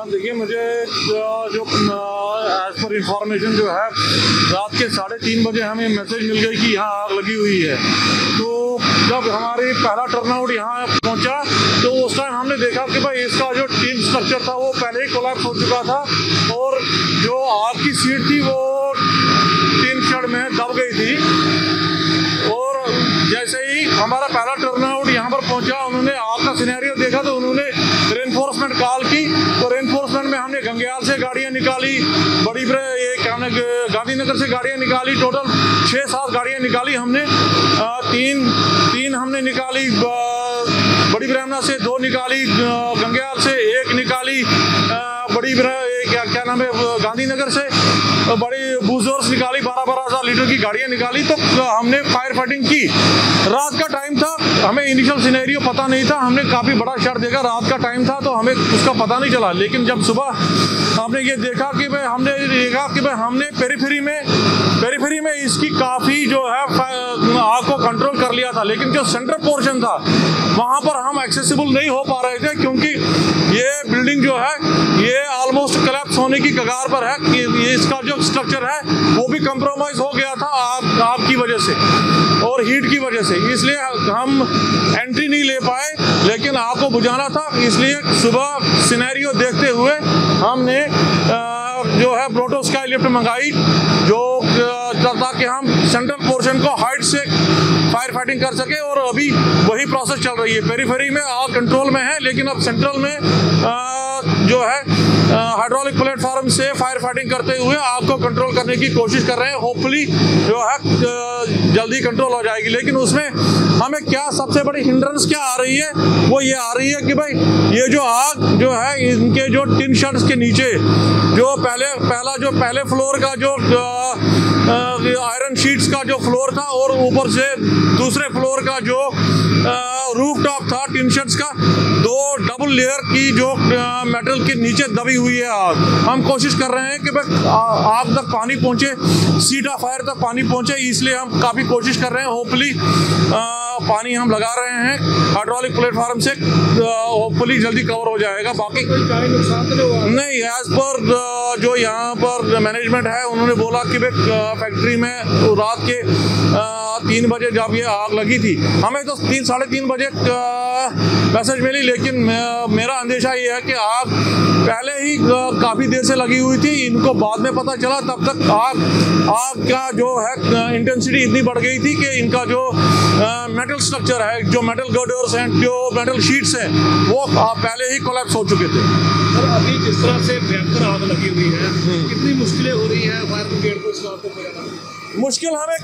देखिए, मुझे जो एज पर इंफॉर्मेशन जो है रात के 3:30 बजे हमें मैसेज मिल गई कि यहाँ आग लगी हुई है। तो जब हमारी पहला टर्नआउट यहाँ पहुँचा तो उस टाइम हमने देखा कि भाई इसका जो टीन स्ट्रक्चर था वो पहले ही कोलैप्स हो चुका था और जो आग की सीट थी वो टीन शेड में दब गई थी। और जैसे ही हमारा पहला टर्नआउट यहाँ पर पहुँचा, उन्होंने आग का सिनेरियो देखा तो उन्होंने रेनफोर्समेंट कॉल की। तो रेनफोर्समेंट में हमने गंगयाल से गाड़ियाँ निकाली, गांधीनगर से गाड़ियाँ निकाली, टोटल 6-7 गाड़ियाँ निकाली हमने। तीन हमने निकाली बड़ी ब्रह्मना से, 2 निकाली गंगयाल से, 1 निकाली क्या नाम है गांधीनगर से, बड़ी बूजर्स निकाली, 12-12 लीटर की गाड़ियाँ निकाली। तो हमने फायर फाइटिंग की। रात का टाइम था, हमें इनिशियल सिनेरियो पता नहीं था, हमने काफ़ी बड़ा शॉट देखा, रात का टाइम था तो हमें उसका पता नहीं चला। लेकिन जब सुबह हमने ये देखा कि भाई हमने पेरीफेरी में इसकी काफ़ी जो है आग को कंट्रोल कर लिया था। लेकिन जो सेंट्रल पोर्शन था वहाँ पर हम एक्सेसिबल नहीं हो पा रहे थे, क्योंकि ये बिल्डिंग जो है ये ऑलमोस्ट कोलैप्स होने की कगार पर है। ये इसका जो स्ट्रक्चर है वो भी कंप्रोमाइज हो गया था आग की वजह से और हीट की वजह से, इसलिए हम एंट्री नहीं ले पाए। लेकिन आग को बुझाना था, इसलिए सुबह सिनेरियो देखते हुए हमने जो है ब्रोटो स्काई लिफ्ट मंगाई, जो ताकि हम सेंट्रल पोर्शन को हाइट से फायर फाइटिंग कर सके। और अभी वही प्रोसेस चल रही है। पेरीफेरी में आग कंट्रोल में है, लेकिन अब सेंट्रल में जो है हाइड्रोलिक प्लेटफॉर्म से फायर फाइटिंग करते हुए आग को कंट्रोल करने की कोशिश कर रहे हैं। होपफुली जो है जल्दी कंट्रोल हो जाएगी। लेकिन उसमें हमें क्या सबसे बड़ी हिंड्रेंस क्या आ रही है, वो ये आ रही है कि भाई ये जो आग जो है इनके जो टिन शेड्स के नीचे जो पहले फ्लोर का जो आयरन शीट्स का जो फ्लोर था और ऊपर से दूसरे फ्लोर का जो रूफ टॉप था टिन शेड्स का, 2 डबल लेयर की जो मेटल के नीचे दबी हुई है आग। हम कोशिश कर रहे हैं कि भाई आग तक पानी पहुंचे, सीट ऑफ फायर तक पानी पहुंचे, इसलिए हम काफ़ी कोशिश कर रहे हैं। होपफुली पानी हम लगा रहे हैं हाइड्रोलिक प्लेटफॉर्म से, होपफुली जल्दी कवर हो जाएगा। बाकी कोई नुकसान तो नहीं। एज पर जो यहाँ पर मैनेजमेंट है उन्होंने बोला कि भाई फैक्ट्री में रात के 3 बजे जब ये आग लगी थी, हमें तो 3-3:30 बजे मैसेज मिली। लेकिन मेरा अंदेशा ये है कि आग पहले ही काफ़ी देर से लगी हुई थी, इनको बाद में पता चला। तब तक आग का जो है इंटेंसिटी इतनी बढ़ गई थी कि इनका जो मेटल स्ट्रक्चर है, जो मेटल गर्डर्स हैं, जो मेटल शीट्स हैं, वो पहले ही कोलैप्स हो चुके थे। और अभी जिस तरह से भयंकर आग लगी हुई है, कितनी मुश्किलें हो रही है फायर ब्रिगेड को इस बात को बचाना? मुश्किल हमें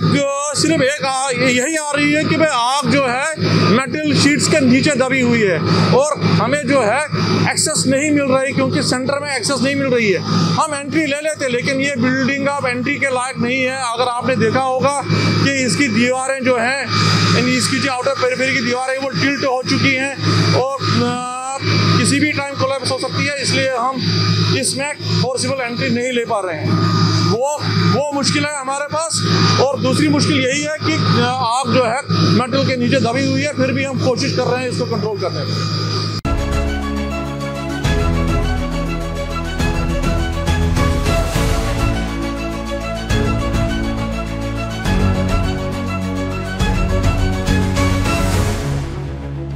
सिर्फ यही आ रही है कि भाई आग जो है मेटल शीट्स के नीचे दबी हुई है और हमें जो है एक्सेस नहीं मिल रही, क्योंकि सेंटर में एक्सेस नहीं मिल रही है। हम एंट्री ले लेते, लेकिन ये बिल्डिंग अब एंट्री के लायक नहीं है। अगर आपने देखा होगा कि इसकी दीवारें जो हैं, इसकी जो आउटर पेरीफेरी की दीवारें वो टिल्ट हो चुकी हैं और किसी भी टाइम कोलैप्स हो सकती है। इसलिए हम इसमें फोर्सिबल एंट्री नहीं ले पा रहे हैं। वो मुश्किल है हमारे पास। और दूसरी मुश्किल यही है कि आग जो है मेटल के नीचे दबी हुई है, फिर भी हम कोशिश कर रहे हैं इसको कंट्रोल करने की।